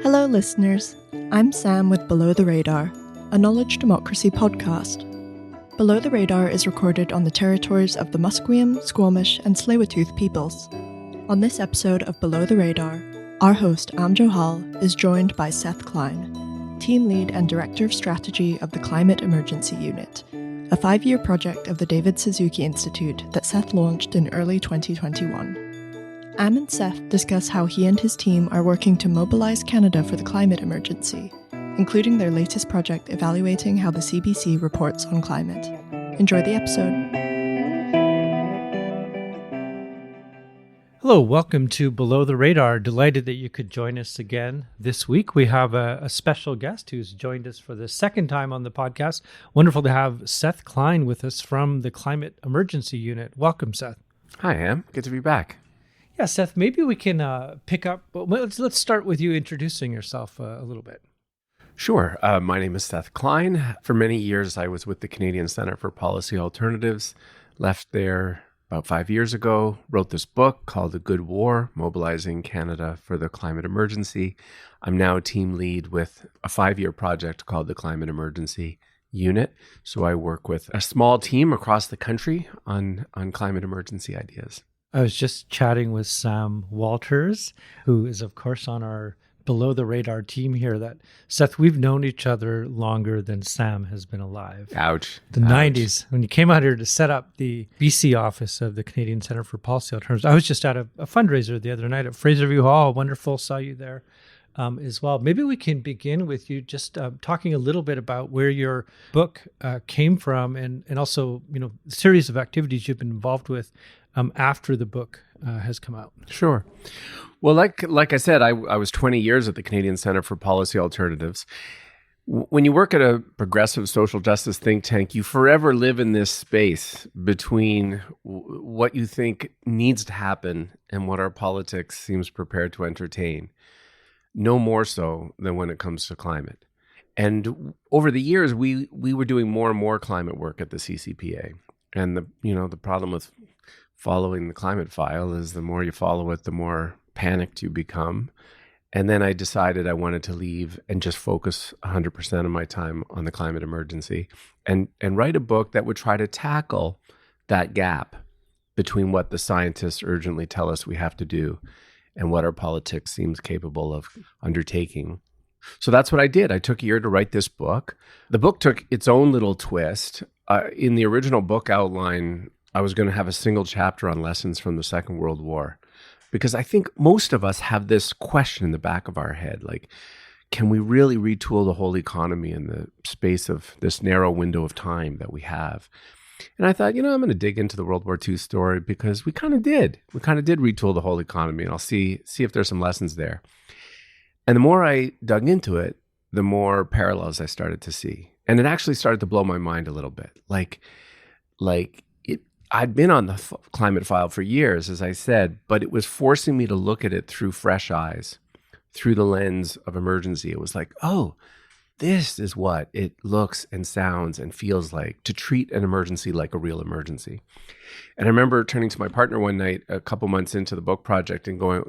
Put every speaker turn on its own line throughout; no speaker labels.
Hello, listeners. I'm Sam with Below the Radar, a knowledge democracy podcast. Below the Radar is recorded on the territories of the Musqueam, Squamish, and Tsleil-Waututh peoples. On this episode of Below the Radar, our host, Am Johal, is joined by Seth Klein, Team Lead and Director of Strategy of the Climate Emergency Unit, a 5-year project of the David Suzuki Institute that Seth launched in early 2021. Am and Seth discuss how he and his team are working to mobilize Canada for the climate emergency, including their latest project evaluating how the CBC reports on climate. Enjoy the episode.
Hello, welcome to Below the Radar. Delighted that you could join us again this week. We have a special guest who's joined us for the second time on the podcast. Wonderful to have Seth Klein with us from the Climate Emergency Unit. Welcome, Seth.
Hi, Am. Good to be back.
Yeah, Seth, maybe we can pick up. Well, let's start with you introducing yourself a little bit.
Sure. My name is Seth Klein. For many years, I was with the Canadian Centre for Policy Alternatives. Left there about 5 years ago. Wrote this book called The Good War, Mobilizing Canada for the Climate Emergency. I'm now team lead with a 5-year project called the Climate Emergency Unit. So I work with a small team across the country on climate emergency ideas.
I was just chatting with Sam Walters, who is, of course, on our Below the Radar team here. That Seth, we've known each other longer than Sam has been alive.
Ouch.
The 90s, when you came out here to set up the BC office of the Canadian Centre for Policy Alternatives. I was just at a fundraiser the other night at Fraser Hall. Wonderful, saw you there as well. Maybe we can begin with you just talking a little bit about where your book came from and also, the series of activities you've been involved with after the book has come out.
Sure. Well, like I said, I was 20 years at the Canadian Centre for Policy Alternatives. When you work at a progressive social justice think tank, you forever live in this space between what you think needs to happen and what our politics seems prepared to entertain. No more so than when it comes to climate. And over the years, we were doing more and more climate work at the CCPA. And the problem with following the climate file is the more you follow it, the more panicked you become. And then I decided I wanted to leave and just focus 100% of my time on the climate emergency and write a book that would try to tackle that gap between what the scientists urgently tell us we have to do and what our politics seems capable of undertaking. So that's what I did. I took a year to write this book. The book took its own little twist. In the original book outline, I was going to have a single chapter on lessons from the Second World War, because I think most of us have this question in the back of our head, like, can we really retool the whole economy in the space of this narrow window of time that we have? And I thought, I'm going to dig into the World War II story because we kind of did. We kind of did retool the whole economy, and I'll see if there's some lessons there. And the more I dug into it, the more parallels I started to see. And it actually started to blow my mind a little bit. I'd been on the climate file for years, as I said, but it was forcing me to look at it through fresh eyes, through the lens of emergency. It was like, oh, this is what it looks and sounds and feels like to treat an emergency like a real emergency. And I remember turning to my partner one night, a couple months into the book project, and going,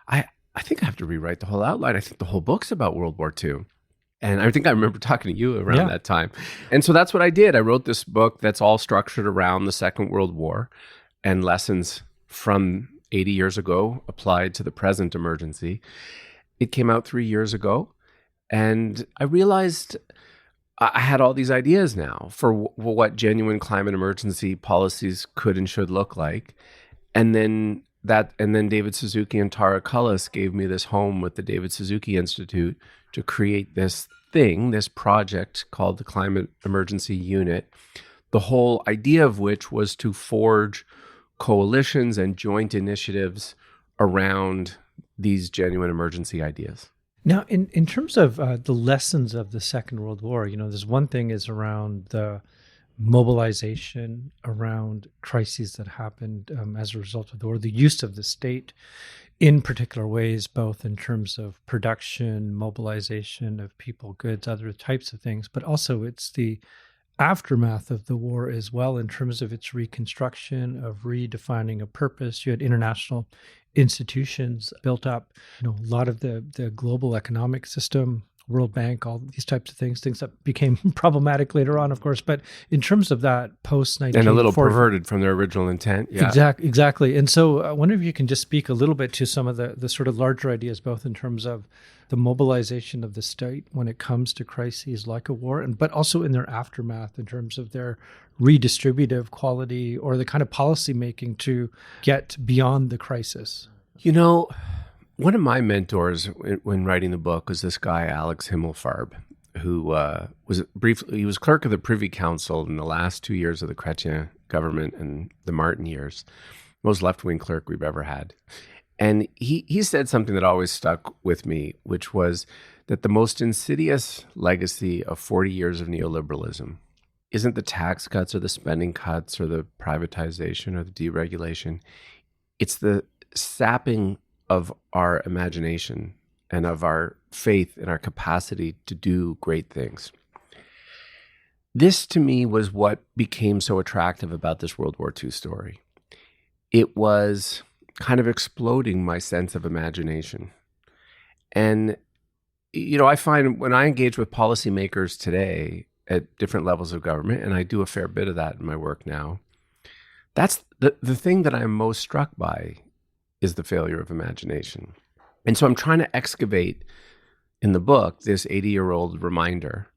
I think I have to rewrite the whole outline. I think the whole book's about World War II. And I think I remember talking to you around that time. And so that's what I did. I wrote this book that's all structured around the Second World War and lessons from 80 years ago applied to the present emergency. It came out 3 years ago. And I realized I had all these ideas now for what genuine climate emergency policies could and should look like. And then David Suzuki and Tara Cullis gave me this home with the David Suzuki Institute to create this project called the Climate Emergency Unit, the whole idea of which was to forge coalitions and joint initiatives around these genuine emergency ideas.
Now, in terms of the lessons of the Second World War, there's one thing is around the mobilization, around crises that happened as a result of the war, the use of the state in particular ways, both in terms of production, mobilization of people, goods, other types of things, but also it's the aftermath of the war as well, in terms of its reconstruction, of redefining a purpose. You had international institutions built up, a lot of the global economic system, World Bank, all these types of things that became problematic later on, of course. But in terms of that post-1940...
And a little perverted from their original intent. Yeah.
Exactly. And so I wonder if you can just speak a little bit to some of the sort of larger ideas, both in terms of the mobilization of the state when it comes to crises like a war, but also in their aftermath in terms of their redistributive quality or the kind of policy making to get beyond the crisis.
One of my mentors when writing the book was this guy, Alex Himmelfarb, who was clerk of the Privy Council in the last 2 years of the Chrétien government and the Martin years, most left-wing clerk we've ever had. And he said something that always stuck with me, which was that the most insidious legacy of 40 years of neoliberalism isn't the tax cuts or the spending cuts or the privatization or the deregulation. It's the sapping of our imagination and of our faith in our capacity to do great things. This, to me, was what became so attractive about this World War II story. It was kind of exploding my sense of imagination. And, I find when I engage with policymakers today at different levels of government, and I do a fair bit of that in my work now, that's the thing that I'm most struck by is the failure of imagination. And so I'm trying to excavate in the book this 80-year-old reminder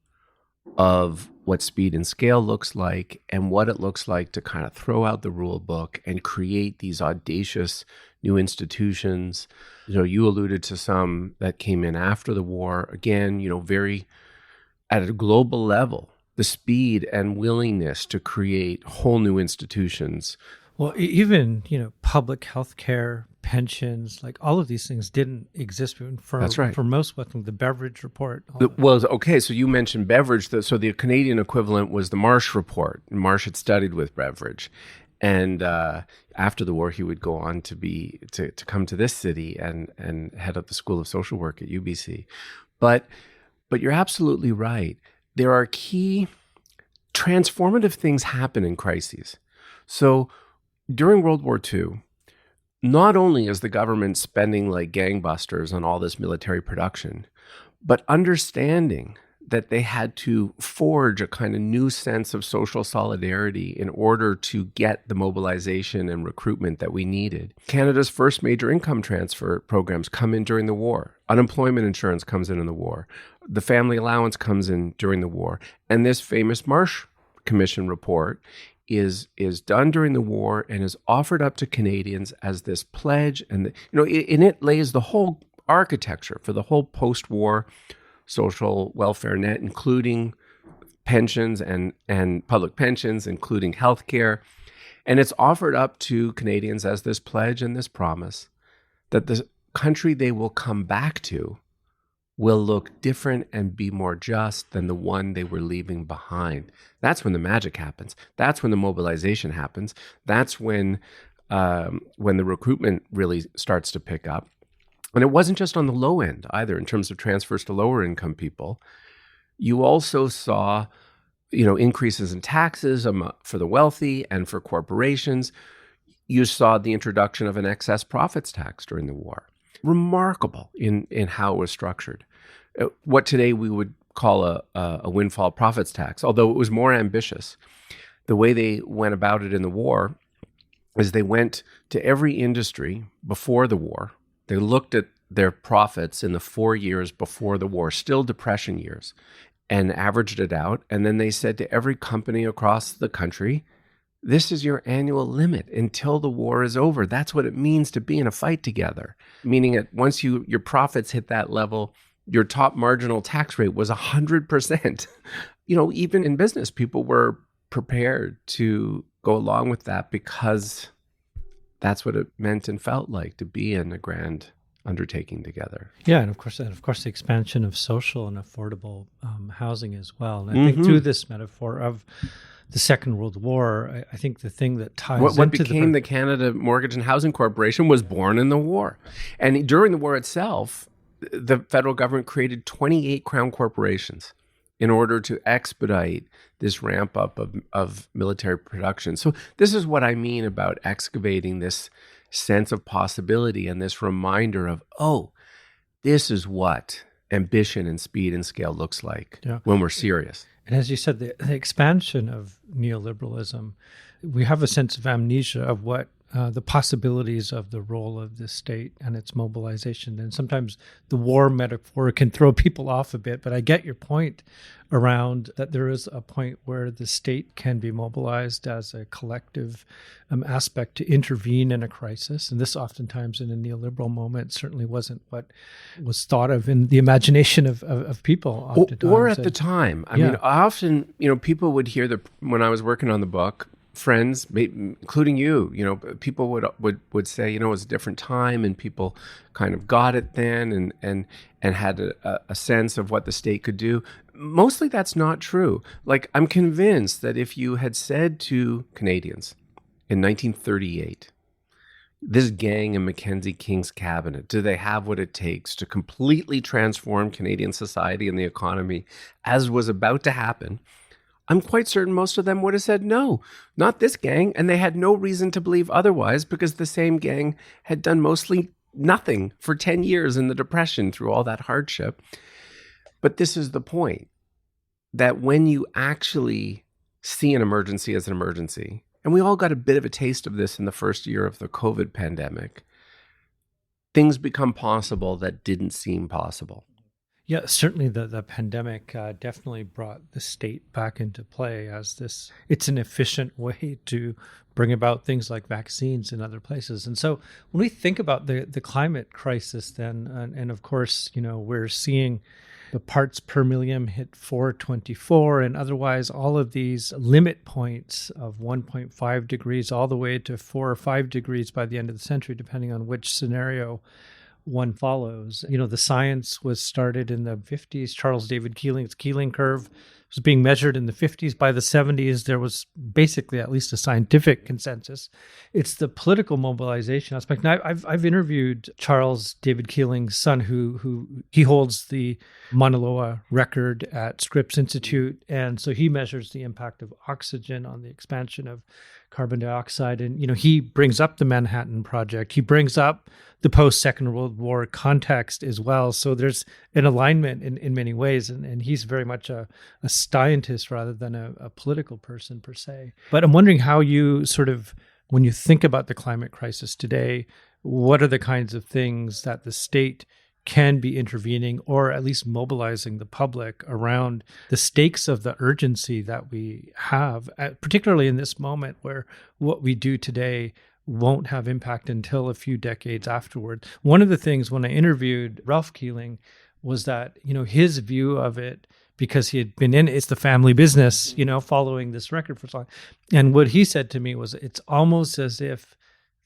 of what speed and scale looks like and what it looks like to kind of throw out the rule book and create these audacious new institutions. You alluded to some that came in after the war. Again, very at a global level, the speed and willingness to create whole new institutions.
Well, even, public health care, pensions, like all of these things didn't exist for,
That's right.
For most, the Beveridge report.
Okay, so you mentioned Beveridge. So the Canadian equivalent was the Marsh report. Marsh had studied with Beveridge. And after the war, he would go on to come to this city and head up the School of Social Work at UBC. But you're absolutely right. There are key transformative things happen in crises. So during World War II, not only is the government spending like gangbusters on all this military production, but understanding that they had to forge a kind of new sense of social solidarity in order to get the mobilization and recruitment that we needed. Canada's first major income transfer programs come in during the war. Unemployment insurance comes in the war. The family allowance comes in during the war. And this famous Marsh Commission report is done during the war and is offered up to Canadians as this pledge. And, in it lays the whole architecture for the whole post-war social welfare net, including pensions and public pensions, including healthcare. And it's offered up to Canadians as this pledge and this promise that the country they will come back to will look different and be more just than the one they were leaving behind. That's when the magic happens. That's when the mobilization happens. That's when the recruitment really starts to pick up. And it wasn't just on the low end either, in terms of transfers to lower income people. You also saw, increases in taxes for the wealthy and for corporations. You saw the introduction of an excess profits tax during the war. Remarkable in how it was structured. What today we would call a windfall profits tax, although it was more ambitious. The way they went about it in the war is they went to every industry before the war. They looked at their profits in the 4 years before the war, still Depression years, and averaged it out. And then they said to every company across the country, this is your annual limit until the war is over. That's what it means to be in a fight together. Meaning that once your profits hit that level, your top marginal tax rate was 100%. Even in business, people were prepared to go along with that because that's what it meant and felt like to be in a grand undertaking together.
Yeah, and of course, the expansion of social and affordable housing as well. And I think through this metaphor of the Second World War, I think the thing that ties
what became the Canada Mortgage and Housing Corporation was born in the war. And during the war itself, the federal government created 28 crown corporations in order to expedite this ramp up of military production. So this is what I mean about excavating this sense of possibility and this reminder of, oh, this is what ambition and speed and scale looks like when we're serious.
And as you said, the expansion of neoliberalism, we have a sense of amnesia of what the possibilities of the role of the state and its mobilization. And sometimes the war metaphor can throw people off a bit, but I get your point around that there is a point where the state can be mobilized as a collective aspect to intervene in a crisis. And this oftentimes in a neoliberal moment certainly wasn't what was thought of in the imagination of people.
Or at the time. I mean, often, people would hear when I was working on the book, friends, including you, people would say, it was a different time and people kind of got it then and had a sense of what the state could do. Mostly that's not true. Like, I'm convinced that if you had said to Canadians in 1938, this gang in Mackenzie King's cabinet, do they have what it takes to completely transform Canadian society and the economy, as was about to happen, I'm quite certain most of them would have said, no, not this gang. And they had no reason to believe otherwise because the same gang had done mostly nothing for 10 years in the Depression through all that hardship. But this is the point, that when you actually see an emergency as an emergency, and we all got a bit of a taste of this in the first year of the COVID pandemic, things become possible that didn't seem possible.
Yeah, certainly the pandemic definitely brought the state back into play as it's an efficient way to bring about things like vaccines in other places. And so when we think about the climate crisis then, and of course, we're seeing the parts per million hit 424 and otherwise all of these limit points of 1.5 degrees all the way to 4 or 5 degrees by the end of the century, depending on which scenario one follows. The science was started in the 50s. Charles David Keeling's Keeling curve was being measured in the 50s. By the 70s, there was basically at least a scientific consensus. It's the political mobilization aspect. Now, I've interviewed Charles David Keeling's son, who he holds the Mauna Loa record at Scripps Institute, and so he measures the impact of oxygen on the expansion of carbon dioxide. And, he brings up the Manhattan Project. He brings up the post-Second World War context as well. So there's an alignment in many ways. And he's very much a scientist rather than a political person per se. But I'm wondering how you when you think about the climate crisis today, what are the kinds of things that the state can be intervening or at least mobilizing the public around the stakes of the urgency that we have, particularly in this moment where what we do today won't have impact until a few decades afterward. One of the things when I interviewed Ralph Keeling was that, his view of it, because he had been in it's the family business, following this record for so long. And what he said to me was, it's almost as if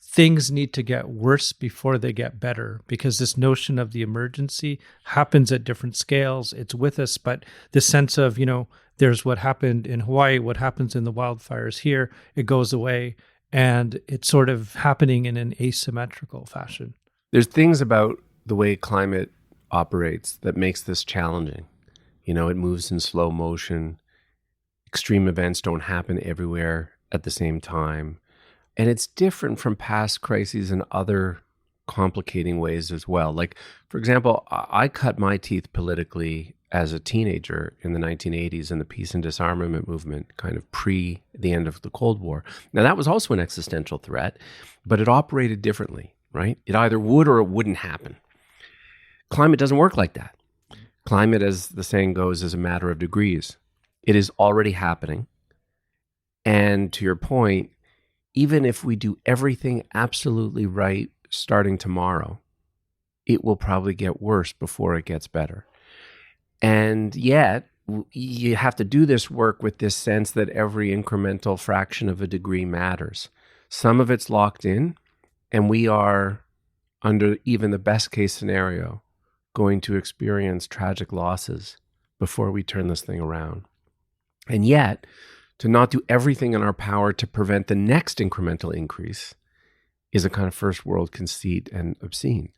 things need to get worse before they get better, because this notion of the emergency happens at different scales. It's with us, but the sense of, there's what happened in Hawaii, what happens in the wildfires here, it goes away. And it's sort of happening in an asymmetrical fashion.
There's things about the way climate operates that makes this challenging. It moves in slow motion. Extreme events don't happen everywhere at the same time. And it's different from past crises in other complicating ways as well. Like, for example, I cut my teeth politically as a teenager in the 1980s in the peace and disarmament movement, kind of pre the end of the Cold War. Now, that was also an existential threat, but it operated differently, right? It either would or it wouldn't happen. Climate doesn't work like that. Climate, as the saying goes, is a matter of degrees. It is already happening. And to your point, even if we do everything absolutely right starting tomorrow, it will probably get worse before it gets better. And yet, you have to do this work with this sense that every incremental fraction of a degree matters. Some of it's locked in, and we are, under even the best case scenario, going to experience tragic losses before we turn this thing around. And yet, to not do everything in our power to prevent the next incremental increase is a kind of first world conceit and obscene.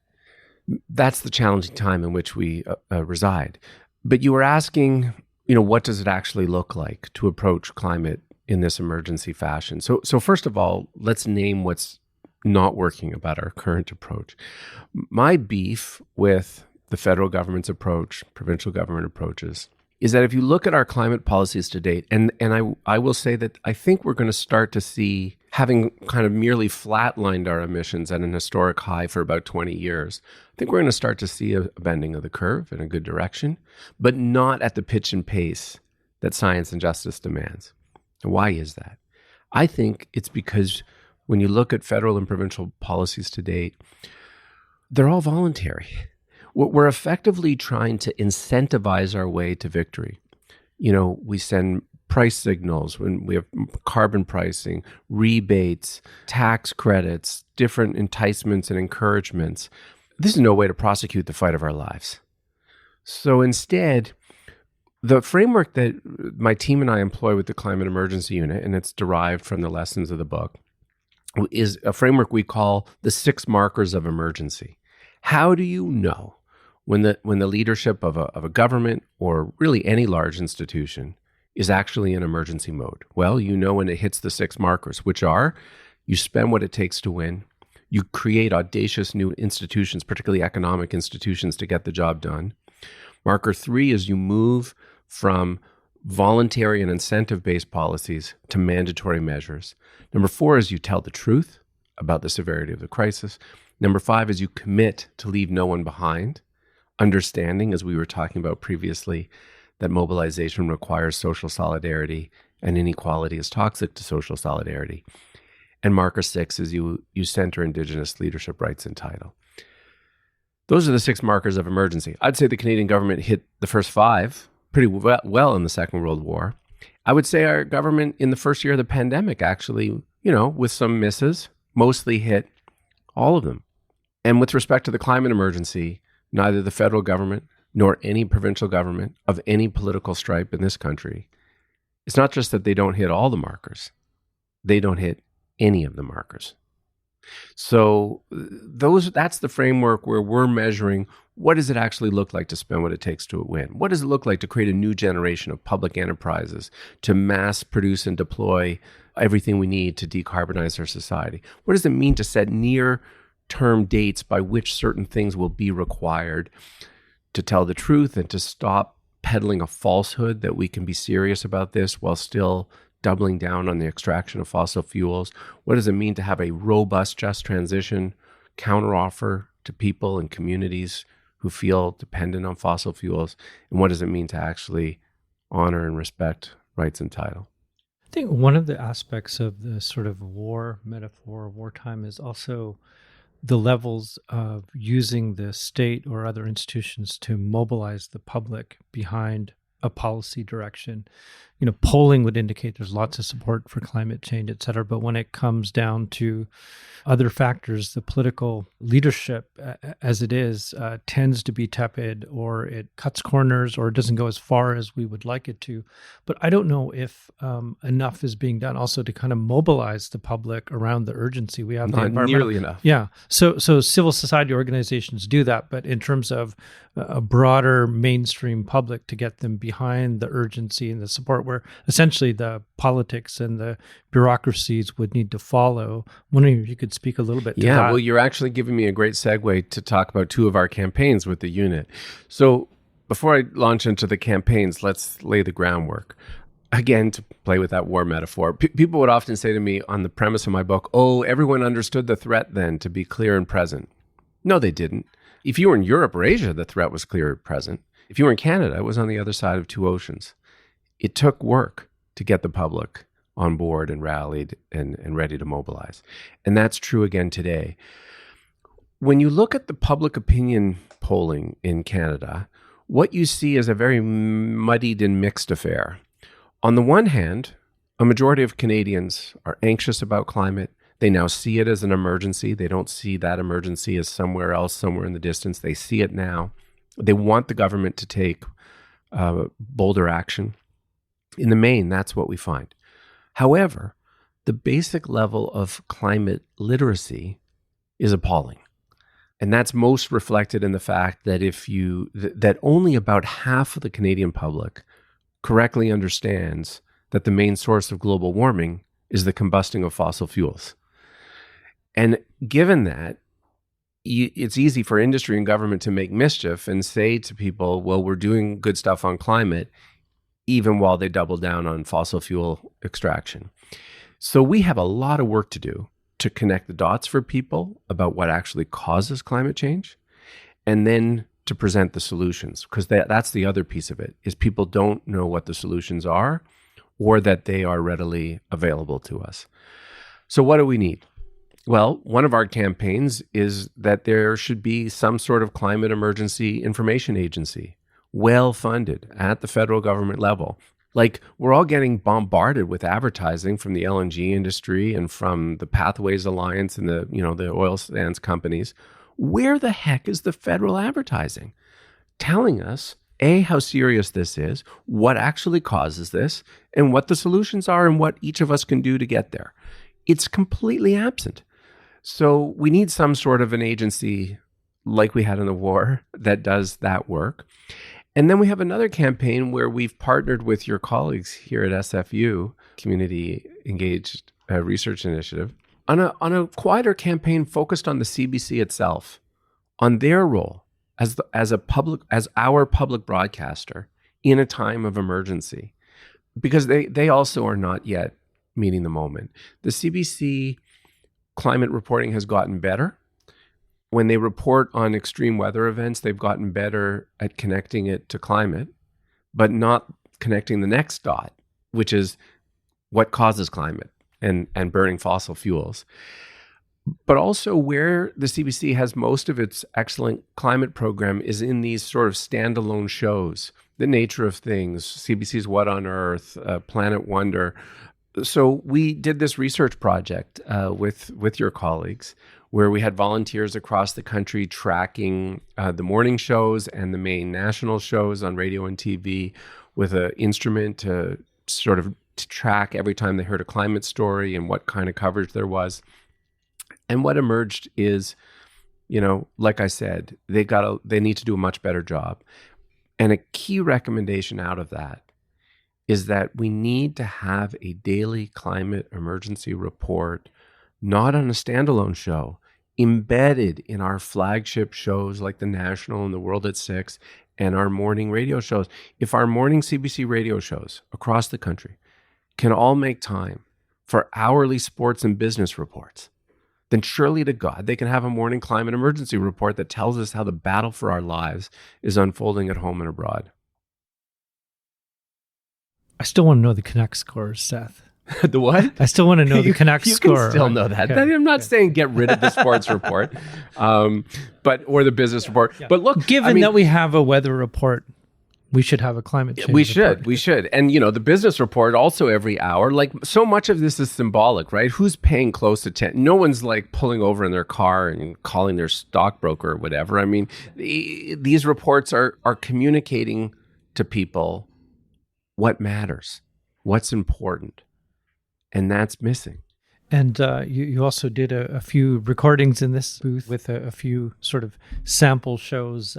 That's the challenging time in which we reside. But you were asking what does it actually look like to approach climate in this emergency fashion? So first of all, let's name what's not working about our current approach. My beef with the federal government's approach, provincial government approaches, is that if you look at our climate policies to date, and I will say that I think we're going to start to see, having kind of merely flatlined our emissions at an historic high for about 20 years, I think we're going to start to see a bending of the curve in a good direction, but not at the pitch and pace that science and justice demands. And why is that? I think it's because when you look at federal and provincial policies to date, they're all voluntary. We're effectively trying to incentivize our way to victory. We send price signals when we have carbon pricing, rebates, tax credits, different enticements and encouragements. This is no way to prosecute the fight of our lives. So instead, the framework that my team and I employ with the Climate Emergency Unit, and it's derived from the lessons of the book, is a framework we call the 6 markers of emergency. How do you know when the leadership of a government or really any large institution is actually in emergency mode? Well, when it hits the 6 markers, which are you spend what it takes to win, you create audacious new institutions, particularly economic institutions, to get the job done. Marker 3 is you move from voluntary and incentive-based policies to mandatory measures. Number 4 is you tell the truth about the severity of the crisis. Number 5 is you commit to leave no one behind, understanding, as we were talking about previously, that mobilization requires social solidarity and inequality is toxic to social solidarity. And marker 6 is you center Indigenous leadership rights and title. Those are the 6 markers of emergency. I'd say the Canadian government hit the first 5 pretty well in the Second World War. I would say our government in the first year of the pandemic actually, with some misses, mostly hit all of them. And with respect to the climate emergency, neither the federal government nor any provincial government of any political stripe in this country, it's not just that they don't hit all the markers, they don't hit any of the markers. So that's the framework where we're measuring what does it actually look like to spend what it takes to win? What does it look like to create a new generation of public enterprises, to mass produce and deploy everything we need to decarbonize our society? What does it mean to set near-term dates by which certain things will be required to tell the truth and to stop peddling a falsehood that we can be serious about this while still doubling down on the extraction of fossil fuels? What does it mean to have a robust just transition counteroffer to people and communities who feel dependent on fossil fuels? And what does it mean to actually honor and respect rights and title?
I think one of the aspects of the sort of war metaphor, wartime, is also the levels of using the state or other institutions to mobilize the public behind a policy direction. Polling would indicate there's lots of support for climate change, et cetera. But when it comes down to other factors, the political leadership, as it is, tends to be tepid, or it cuts corners, or it doesn't go as far as we would like it to. But I don't know if enough is being done also to kind of mobilize the public around the urgency. We have
not nearly enough.
Yeah. So civil society organizations do that, but in terms of a broader mainstream public, to get them behind the urgency and the support, where essentially the politics and the bureaucracies would need to follow. I'm wondering if you could speak a little bit to that.
Yeah, well, you're actually giving me a great segue to talk about 2 of our campaigns with the unit. So before I launch into the campaigns, let's lay the groundwork. Again, to play with that war metaphor, people would often say to me on the premise of my book, everyone understood the threat then to be clear and present. No, they didn't. If you were in Europe or Asia, the threat was clear and present. If you were in Canada, it was on the other side of 2 oceans. It took work to get the public on board and rallied and ready to mobilize. And that's true again today. When you look at the public opinion polling in Canada, what you see is a very muddied and mixed affair. On the one hand, a majority of Canadians are anxious about climate. They now see it as an emergency. They don't see that emergency as somewhere else, somewhere in the distance. They see it now. They want the government to take bolder action. In the main, that's what we find. However, the basic level of climate literacy is appalling. And that's most reflected in the fact that that only about half of the Canadian public correctly understands that the main source of global warming is the combusting of fossil fuels. And given that, it's easy for industry and government to make mischief and say to people, well, we're doing good stuff on climate, even while they double down on fossil fuel extraction. So we have a lot of work to do to connect the dots for people about what actually causes climate change, and then to present the solutions, because that's the other piece of it, is people don't know what the solutions are or that they are readily available to us. So what do we need? Well, one of our campaigns is that there should be some sort of climate emergency information agency, well-funded at the federal government level. Like, we're all getting bombarded with advertising from the LNG industry and from the Pathways Alliance and the oil sands companies. Where the heck is the federal advertising telling us, A, how serious this is, what actually causes this, and what the solutions are and what each of us can do to get there? It's completely absent. So we need some sort of an agency like we had in the war that does that work. And then we have another campaign where we've partnered with your colleagues here at SFU, Community Engaged Research Initiative, on a quieter campaign focused on the CBC itself, on their role as our public broadcaster in a time of emergency, because they also are not yet meeting the moment. The CBC climate reporting has gotten better. When they report on extreme weather events, they've gotten better at connecting it to climate, but not connecting the next dot, which is what causes climate and burning fossil fuels. But also where the CBC has most of its excellent climate program is in these sort of standalone shows, The Nature of Things, CBC's What on Earth, Planet Wonder. So we did this research project with your colleagues where we had volunteers across the country tracking the morning shows and the main national shows on radio and TV with an instrument to sort of track every time they heard a climate story and what kind of coverage there was. And what emerged is, like I said, they need to do a much better job. And a key recommendation out of that is that we need to have a daily climate emergency report, not on a standalone show, embedded in our flagship shows like The National and The World at 6 and our morning radio shows. If our morning CBC radio shows across the country can all make time for hourly sports and business reports, then surely to God, they can have a morning climate emergency report that tells us how the battle for our lives is unfolding at home and abroad.
I still want to know the Connect score, Seth.
The what?
I still want to know the Connect score.
You can still know that. Okay. I'm not saying get rid of the sports report, or the business report. Yeah. But look,
given that we have a weather report, we should have a climate change report.
We should. And, the business report also every hour, like so much of this is symbolic, right? Who's paying close attention? No one's like pulling over in their car and calling their stockbroker or whatever. I mean, these reports are communicating to people what matters, what's important. And that's missing.
And you also did a few recordings in this booth with a few sort of sample shows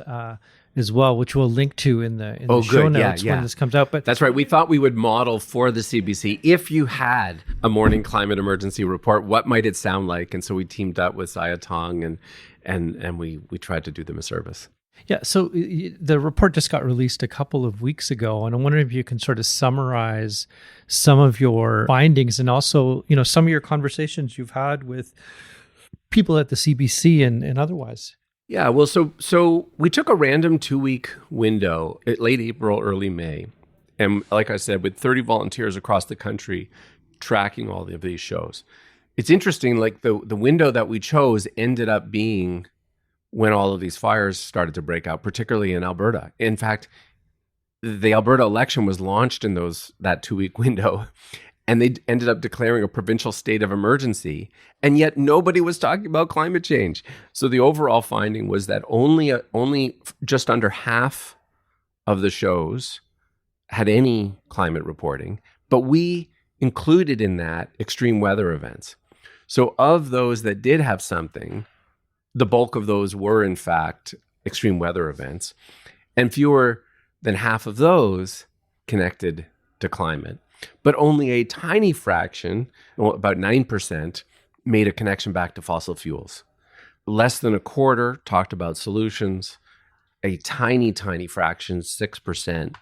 as well, which we'll link to in the show notes when this comes out. But
that's right. We thought we would model for the CBC, if you had a morning climate emergency report, what might it sound like? And so we teamed up with Saya Tong and we tried to do them a service.
Yeah, so the report just got released a couple of weeks ago, and I'm wondering if you can sort of summarize some of your findings and also, some of your conversations you've had with people at the CBC and otherwise.
Yeah, well, so we took a random 2-week window at late April, early May, and like I said, with 30 volunteers across the country tracking all of these shows. It's interesting, like the window that we chose ended up being when all of these fires started to break out, particularly in Alberta. In fact, the Alberta election was launched in that 2-week window, and they ended up declaring a provincial state of emergency, and yet nobody was talking about climate change. So the overall finding was that only just under half of the shows had any climate reporting, but we included in that extreme weather events. So of those that did have something, the bulk of those were, in fact, extreme weather events. And fewer than half of those connected to climate, but only a tiny fraction, well, about 9%, made a connection back to fossil fuels. Less than a quarter talked about solutions. A tiny, tiny fraction, 6%,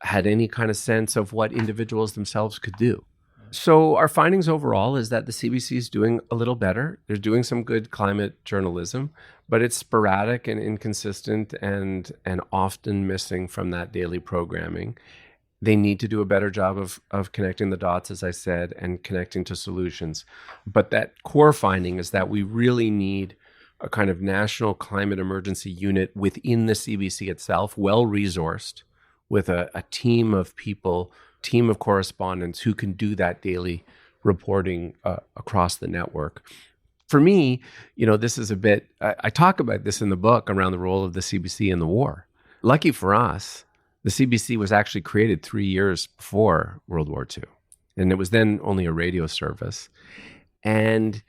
had any kind of sense of what individuals themselves could do. So our findings overall is that the CBC is doing a little better. They're doing some good climate journalism, but it's sporadic and inconsistent and often missing from that daily programming. They need to do a better job of connecting the dots, as I said, and connecting to solutions. But that core finding is that we really need a kind of national climate emergency unit within the CBC itself, well-resourced, with a team of people, team of correspondents who can do that daily reporting across the network. For me, this is a bit, I talk about this in the book around the role of the CBC in the war. Lucky for us, the CBC was actually created 3 years before World War II. And it was then only a radio service. And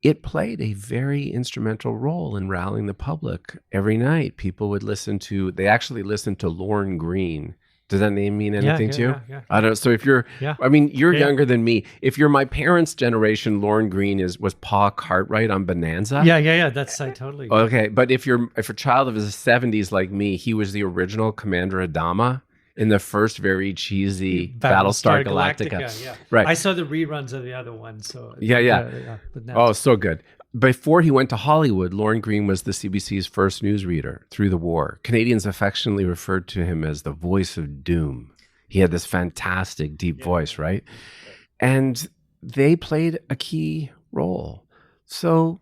it played a very instrumental role in rallying the public. Every night, people would they actually listened to Lorne Greene. Does that name mean anything to you?
Yeah.
I don't know. So if you're, you're younger than me. If you're my parents' generation, Lorne Greene was Pa Cartwright on Bonanza.
Yeah. That's totally.
Okay, but if you're a child of the 70s like me, he was the original Commander Adama in the first very cheesy Battlestar Galactica.
Yeah.
Right.
I saw the reruns of the other one. So
yeah. Oh, so good. Before he went to Hollywood, Lorne Greene was the CBC's first newsreader through the war. Canadians affectionately referred to him as the voice of doom. He had this fantastic, deep voice, right? And they played a key role. So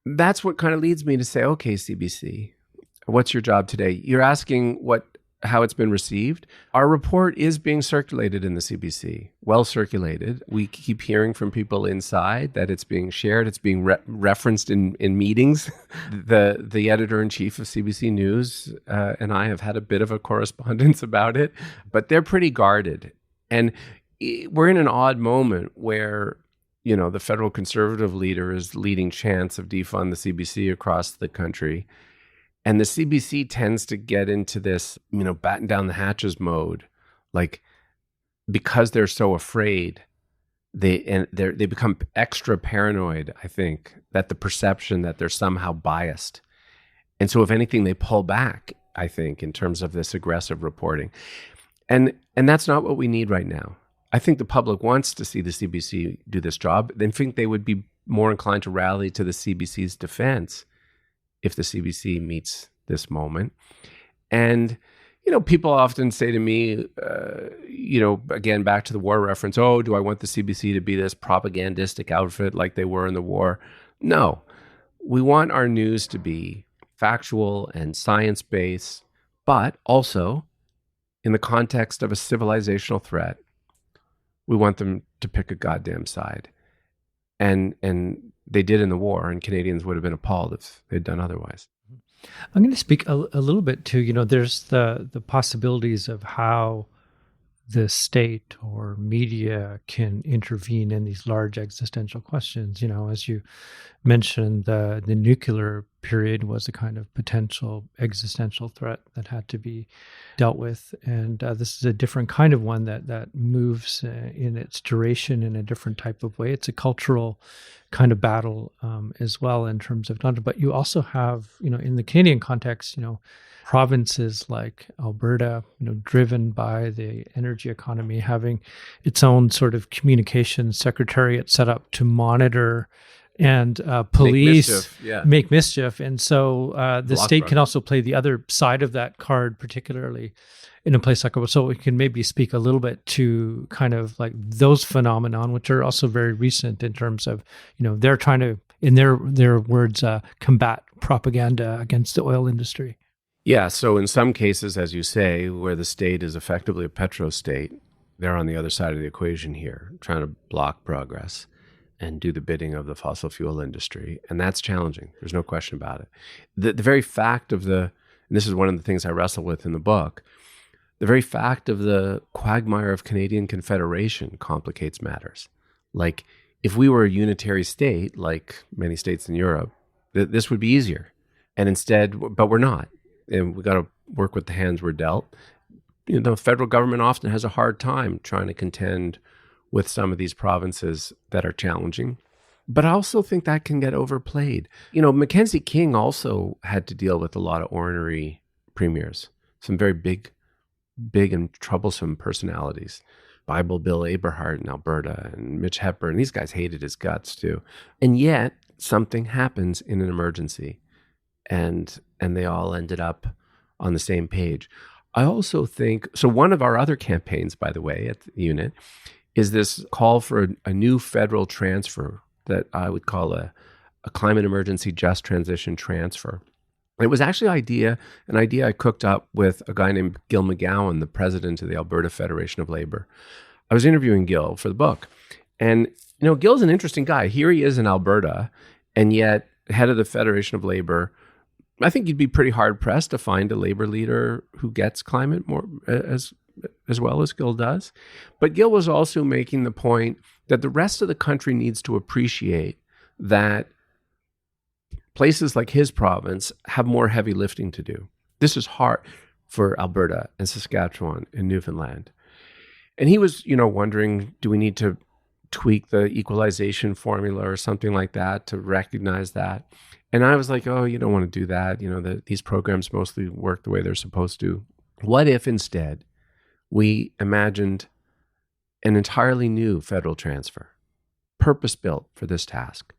that's what kind of leads me to say, okay, CBC, what's your job today? You're asking how it's been received. Our report is being circulated in the CBC, well circulated. We keep hearing from people inside that it's being shared. It's being referenced in meetings. The editor-in-chief of CBC News and I have had a bit of a correspondence about it, but they're pretty guarded. And we're in an odd moment where, the federal conservative leader is leading chants of defund the CBC across the country. And the CBC tends to get into this, batten down the hatches mode, like because they're so afraid, they become extra paranoid. I think that the perception that they're somehow biased, and so if anything, they pull back. I think in terms of this aggressive reporting, and that's not what we need right now. I think the public wants to see the CBC do this job. They think they would be more inclined to rally to the CBC's defense if the CBC meets this moment. And, people often say to me, again, back to the war reference, oh, do I want the CBC to be this propagandistic outfit like they were in the war? No, we want our news to be factual and science-based, but also in the context of a civilizational threat, we want them to pick a goddamn side. And they did in the war, and Canadians would have been appalled if they'd done otherwise.
I'm going to speak a little bit to, there's the possibilities of how the state or media can intervene in these large existential questions. As you mentioned, the nuclear period was a kind of potential existential threat that had to be dealt with. And this is a different kind of one that moves in its duration in a different type of way. It's a cultural kind of battle as well in terms of, but you also have, in the Canadian context, provinces like Alberta, driven by the energy economy, having its own sort of communications secretariat set up to monitor and police make mischief. And so the state can also play the other side of that card, particularly in a place like Alberta. So we can maybe speak a little bit to kind of like those phenomenon, which are also very recent in terms of, they're trying to, in their words, combat propaganda against the oil industry.
Yeah, so in some cases, as you say, where the state is effectively a petrostate, they're on the other side of the equation here, trying to block progress and do the bidding of the fossil fuel industry. And that's challenging. There's no question about it. The very fact of and this is one of the things I wrestle with in the book, the very fact of the quagmire of Canadian Confederation complicates matters. Like, if we were a unitary state, like many states in Europe, this would be easier. And instead, but we're not. And we got to work with the hands we're dealt. the federal government often has a hard time trying to contend with some of these provinces that are challenging. But I also think that can get overplayed. Mackenzie King also had to deal with a lot of ornery premiers, some very big and troublesome personalities. Bible Bill Aberhart in Alberta and Mitch Hepburn, these guys hated his guts too. And yet something happens in an emergency and they all ended up on the same page. I also think, so one of our other campaigns, by the way, at the unit is this call for a new federal transfer that I would call a climate emergency just transition transfer. It was actually an idea I cooked up with a guy named Gil McGowan, the president of the Alberta Federation of Labor. I was interviewing Gil for the book. And, Gil's an interesting guy. Here he is in Alberta, and yet head of the Federation of Labor. I think you'd be pretty hard-pressed to find a labor leader who gets climate more as well as Gil does. But Gil was also making the point that the rest of the country needs to appreciate that places like his province have more heavy lifting to do. This is hard for Alberta and Saskatchewan and Newfoundland. And he was, wondering, do we need to tweak the equalization formula or something like that to recognize that? And I was like, oh, you don't want to do that. These programs mostly work the way they're supposed to. What if instead we imagined an entirely new federal transfer, purpose-built for this task?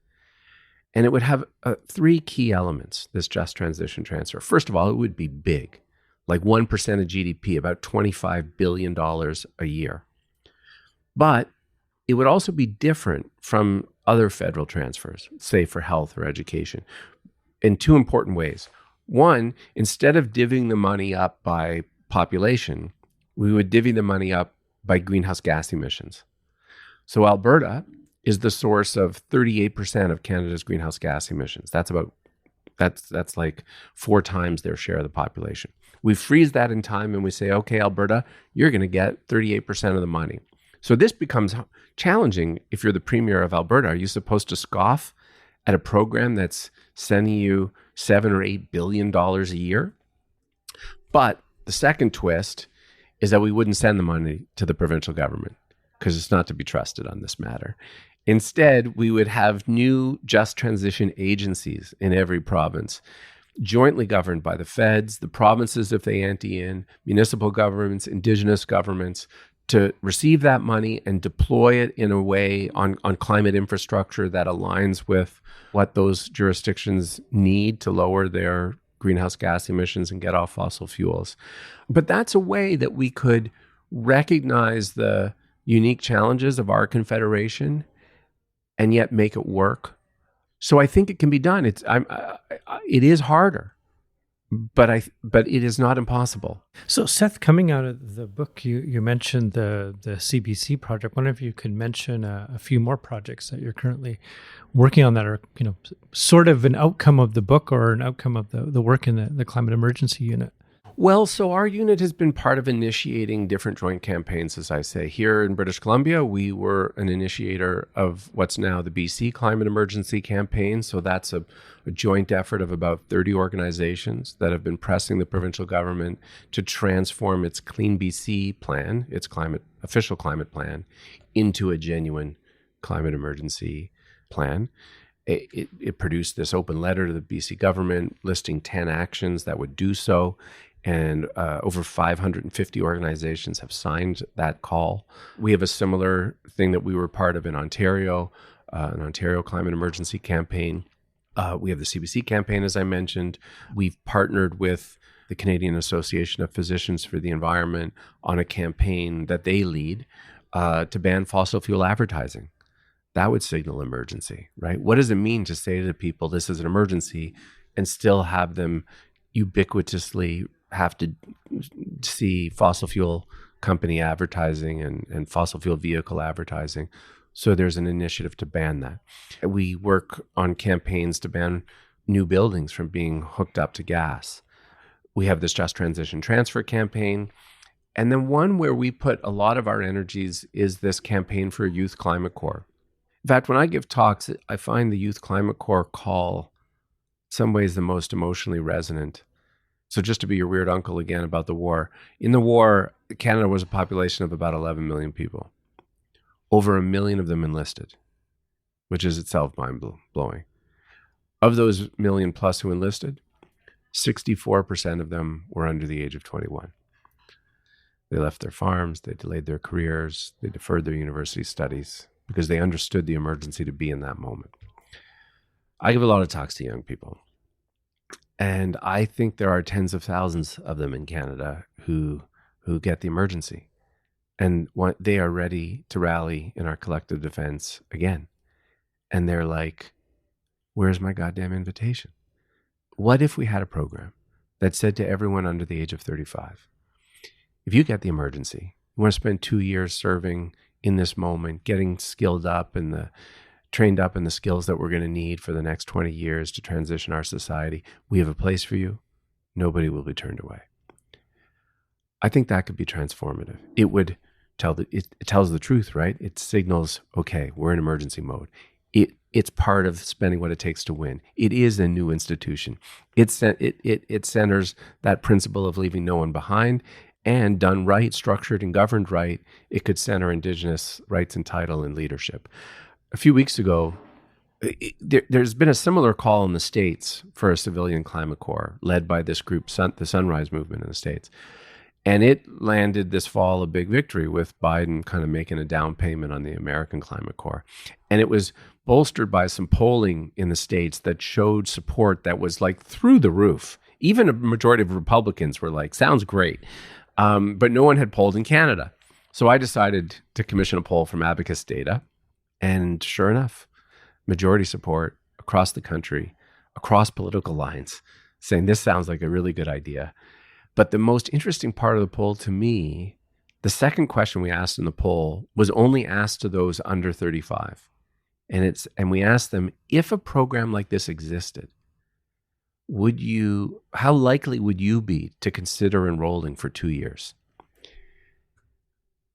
And it would have 3 key elements, this just transition transfer. First of all, it would be big, like 1% of GDP, about $25 billion a year. But it would also be different from other federal transfers, say for health or education, in 2 important ways. One, instead of divvying the money up by population, we would divvy the money up by greenhouse gas emissions. So Alberta is the source of 38% of Canada's greenhouse gas emissions. That's like 4 times their share of the population. We freeze that in time and we say, okay, Alberta, you're going to get 38% of the money. So this becomes challenging if you're the premier of Alberta. Are you supposed to scoff at a program that's sending you $7 or $8 billion a year? But the second twist is that we wouldn't send the money to the provincial government because it's not to be trusted on this matter. Instead, we would have new just transition agencies in every province, jointly governed by the feds, the provinces if they ante in, municipal governments, Indigenous governments, to receive that money and deploy it in a way on climate infrastructure that aligns with what those jurisdictions need to lower their greenhouse gas emissions and get off fossil fuels. But that's a way that we could recognize the unique challenges of our confederation and yet make it work. So I think it can be done. It is harder, but it is not impossible.
So Seth, coming out of the book, you mentioned the CBC project. I wonder if you could mention a few more projects that you're currently working on that are sort of an outcome of the book or an outcome of the work in the climate emergency unit.
Well, so our unit has been part of initiating different joint campaigns, as I say. Here in British Columbia, we were an initiator of what's now the BC Climate Emergency Campaign. So that's a joint effort of about 30 organizations that have been pressing the provincial government to transform its Clean BC plan, its official climate plan, into a genuine climate emergency plan. It produced this open letter to the BC government listing 10 actions that would do so. And over 550 organizations have signed that call. We have a similar thing that we were part of in Ontario, an Ontario Climate Emergency Campaign. We have the CBC campaign, as I mentioned. We've partnered with the Canadian Association of Physicians for the Environment on a campaign that they lead to ban fossil fuel advertising. That would signal emergency, right? What does it mean to say to people this is an emergency and still have them ubiquitously have to see fossil fuel company advertising and fossil fuel vehicle advertising? So there's an initiative to ban that. We work on campaigns to ban new buildings from being hooked up to gas. We have this Just Transition Transfer campaign. And then one where we put a lot of our energies is this campaign for a Youth Climate Corps. In fact, when I give talks, I find the Youth Climate Corps call in some ways the most emotionally resonant. So just to be your weird uncle again about the war. In the war, Canada was a population of about 11 million people. Over 1 million of them enlisted, which is itself mind-blowing. Of those million plus who enlisted, 64% of them were under the age of 21. They left their farms, they delayed their careers, they deferred their university studies because they understood the emergency to be in that moment. I give a lot of talks to young people. And I think there are tens of thousands of them in Canada who get the emergency. And they are ready to rally in our collective defense again. And they're like, where's my goddamn invitation? What if we had a program that said to everyone under the age of 35, if you get the emergency, you want to spend 2 years serving in this moment, getting skilled up and trained up in the skills that we're going to need for the next 20 years to transition our society. We have a place for you. Nobody will be turned away. I think that could be transformative. It would it tells the truth, right? It signals, okay, we're in emergency mode. It's part of spending what it takes to win. It is a new institution. It centers that principle of leaving no one behind, and done right, structured and governed right, it could center Indigenous rights and title and leadership. A few weeks ago, there's been a similar call in the States for a civilian climate corps led by this group, the Sunrise Movement in the States. And it landed this fall a big victory with Biden kind of making a down payment on the American Climate Corps. And it was bolstered by some polling in the States that showed support that was like through the roof. Even a majority of Republicans were like, sounds great. But no one had polled in Canada. So I decided to commission a poll from Abacus Data. And sure enough, majority support across the country, across political lines, saying this sounds like a really good idea. But the most interesting part of the poll to me, the second question we asked in the poll was only asked to those under 35. And we asked them, if a program like this existed, how likely would you be to consider enrolling for 2 years?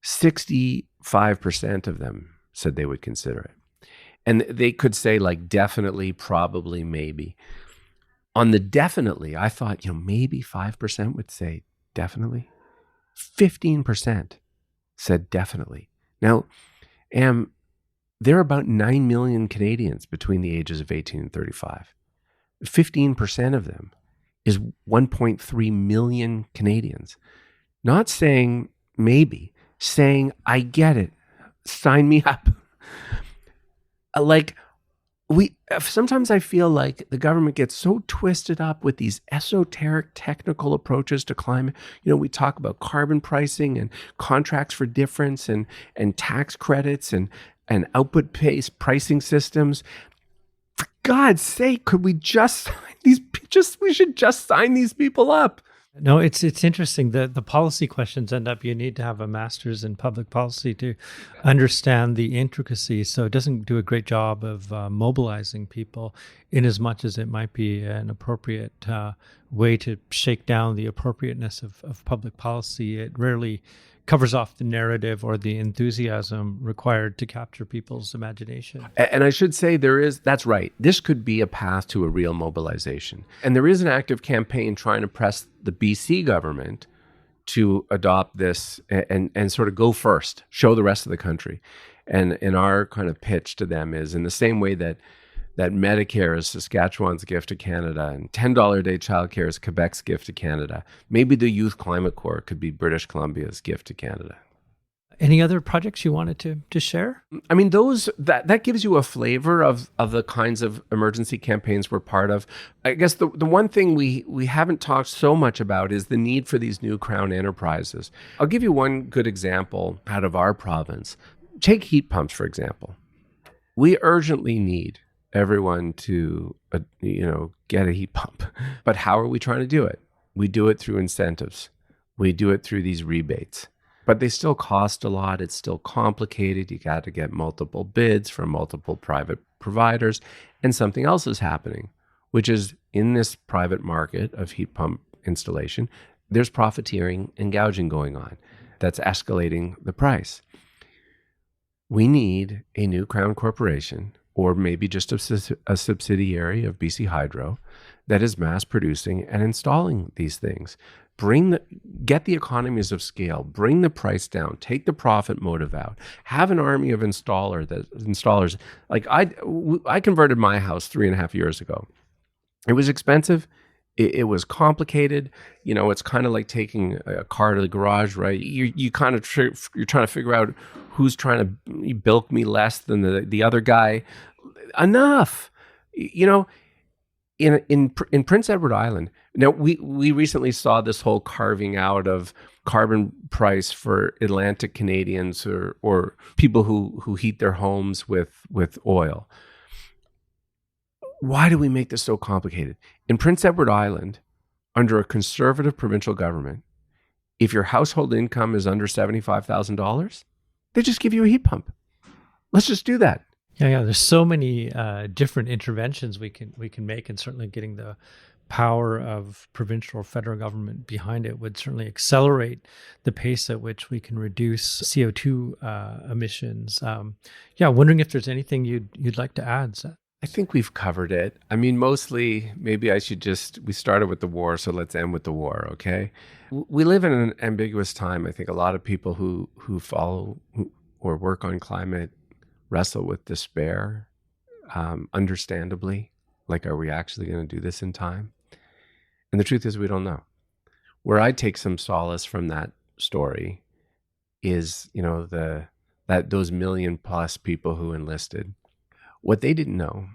65% of them said they would consider it. And they could say like definitely, probably, maybe. On the definitely, I thought, maybe 5% would say definitely. 15% said definitely. Now, there are about 9 million Canadians between the ages of 18 and 35. 15% of them is 1.3 million Canadians. Not saying maybe, saying, I get it. Sign me up. Sometimes I feel like the government gets so twisted up with these esoteric technical approaches to climate. We talk about carbon pricing and contracts for difference and tax credits and output-based pricing systems. For God's sake, could we just sign we should just sign these people up.
No, it's interesting. The policy questions end up, you need to have a master's in public policy to understand the intricacies. So it doesn't do a great job of mobilizing people in as much as it might be an appropriate way to shake down the appropriateness of public policy. It rarely covers off the narrative or the enthusiasm required to capture people's imagination.
And I should say that's right. This could be a path to a real mobilization. And there is an active campaign trying to press the BC government to adopt this and sort of go first, show the rest of the country. And our kind of pitch to them is in the same way that Medicare is Saskatchewan's gift to Canada and $10 a day childcare is Quebec's gift to Canada. Maybe the Youth Climate Corps could be British Columbia's gift to Canada.
Any other projects you wanted to share?
I mean, that gives you a flavor of the kinds of emergency campaigns we're part of. I guess the one thing we haven't talked so much about is the need for these new Crown enterprises. I'll give you one good example out of our province. Take heat pumps, for example. We urgently need everyone to, get a heat pump. But how are we trying to do it? We do it through incentives. We do it through these rebates. But they still cost a lot. It's still complicated. You got to get multiple bids from multiple private providers. And something else is happening, which is in this private market of heat pump installation, there's profiteering and gouging going on. That's escalating the price. We need a new Crown corporation or maybe just a subsidiary of BC Hydro that is mass producing and installing these things. Get the economies of scale, bring the price down, take the profit motive out, have an army of installers. Like I converted my house 3.5 years ago. It was expensive. It was complicated. It's kind of like taking a car to the garage, right? You kind of you're trying to figure out who's trying to bilk me less than the other guy. Enough, In Prince Edward Island. Now, we recently saw this whole carving out of carbon price for Atlantic Canadians or people who heat their homes with oil. Why do we make this so complicated? In Prince Edward Island, under a conservative provincial government, if your household income is under $75,000, they just give you a heat pump. Let's just do that.
Yeah. There's so many different interventions we can make, and certainly getting the power of provincial or federal government behind it would certainly accelerate the pace at which we can reduce CO2 emissions. Wondering if there's anything you'd like to add, Seth.
I think we've covered it. I mean, mostly, maybe we started with the war, so let's end with the war, okay? We live in an ambiguous time. I think a lot of people who follow or work on climate wrestle with despair, understandably. Like, are we actually going to do this in time? And the truth is, we don't know. Where I take some solace from that story is, those 1 million plus people who enlisted. What they didn't know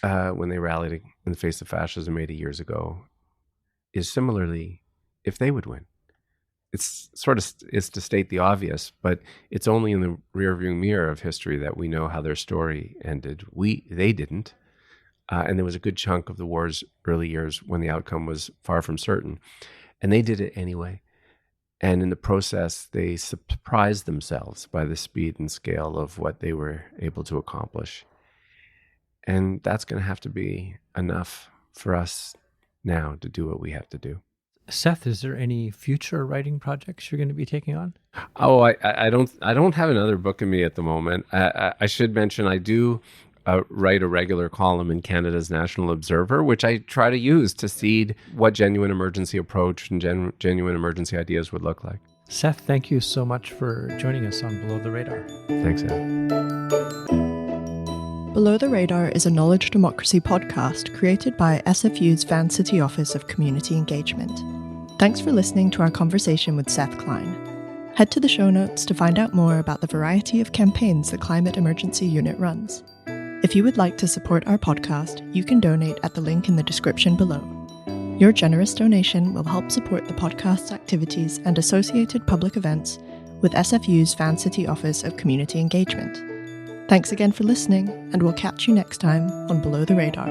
when they rallied in the face of fascism 80 years ago is similarly if they would win. It's to state the obvious, but it's only in the rearview mirror of history that we know how their story ended. They didn't, and there was a good chunk of the war's early years when the outcome was far from certain, and they did it anyway. And in the process, they surprised themselves by the speed and scale of what they were able to accomplish. And that's going to have to be enough for us now to do what we have to do.
Seth, is there any future writing projects you're going to be taking on?
Oh, I don't have another book in me at the moment. I should mention I do write a regular column in Canada's National Observer, which I try to use to seed what genuine emergency approach and genuine emergency ideas would look like.
Seth, thank you so much for joining us on Below the Radar.
Thanks, Ed.
Below the Radar is a knowledge democracy podcast created by SFU's Van City Office of Community Engagement. Thanks for listening to our conversation with Seth Klein. Head to the show notes to find out more about the variety of campaigns the Climate Emergency Unit runs. If you would like to support our podcast, you can donate at the link in the description below. Your generous donation will help support the podcast's activities and associated public events with SFU's Van City Office of Community Engagement. Thanks again for listening, and we'll catch you next time on Below the Radar.